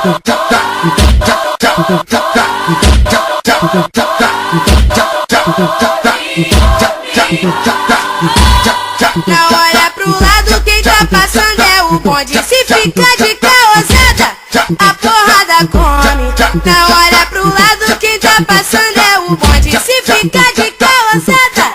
Não olha pro lado, quem tá passando é o bonde. Se fica de caosada, a porrada come. Não olha pro lado, quem tá passando é o bonde. Se fica de caosada,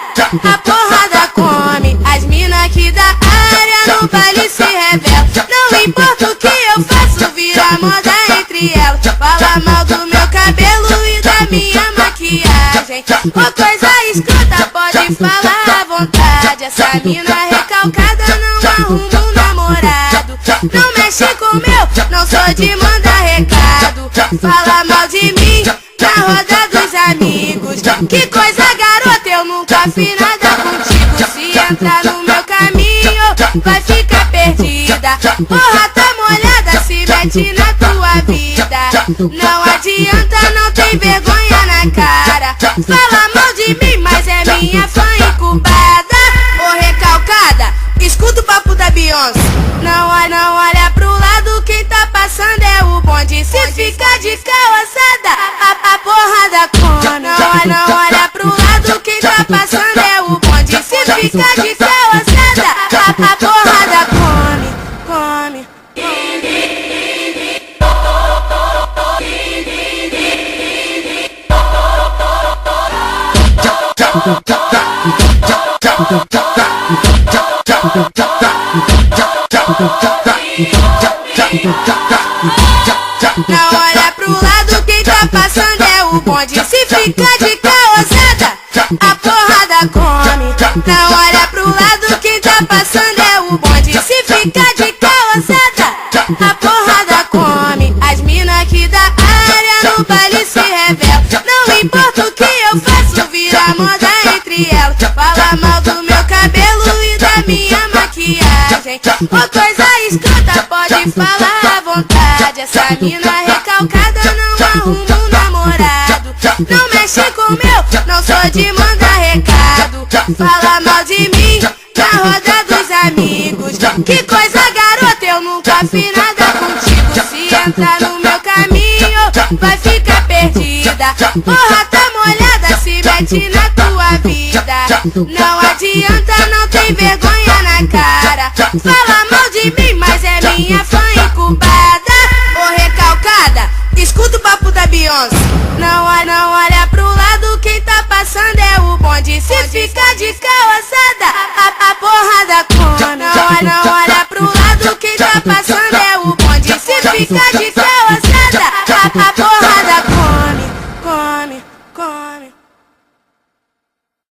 a porrada come. As mina aqui da área no baile se revelam. Não importa o que eu faço, vira moda entre elas. Fala mal do meu cabelo e da minha maquiagem. Uma coisa escrota, pode falar à vontade. Essa mina recalcada não arruma um namorado. Não mexe com meu, não sou de mandar recado. Fala mal de mim na roda dos amigos. Que coisa, garota, eu nunca fiz nada contigo. Se entrar no meu caminho, vai ficar perdida. Porra, tá molhada, se mete na tua vida. Não adianta, não tem vergonha na cara. Fala mal de mim, mas é minha fã incubada. Ô recalcada, escuta o papo da Beyoncé. Não olha pro lado, quem tá passando é o bonde. Se fica de caosada, a porrada come. Não olha pro lado, quem tá passando é o bonde. Se fica de caosada, a porrada come. Não olha pro lado, quem tá passando é o bonde. Se fica de caosada, a porrada come. Não olha pro lado, quem tá passando é o bonde. Se fica de caosada, a porrada come. As mina aqui da área no baile se revelam. Não importa o que eu faço, vira moda entre elas. Fala mal do meu cabelo e da minha maquiagem. Uma coisa escrota, pode falar à vontade. Essa mina recalcada não arruma um namorado. Não mexe com meu, não sou de mandar recado. Fala mal de mim na roda dos amigos. Que coisa, garota, eu nunca fiz nada contigo. Se entrar no meu caminho, vai ficar perdida. Porra, tá molhada, se mete na tua vida. Não adianta, não tem vergonha na cara. Fala mal de mim, mas é minha fã incubada. Ô recalcada, escuta o papo da Beyoncé. Não olha pro lado, quem tá passando é o bonde. Se fica de caosada, a porrada come. Não olha pro lado, quem tá passando é o bonde. Se fica de caosada, a porrada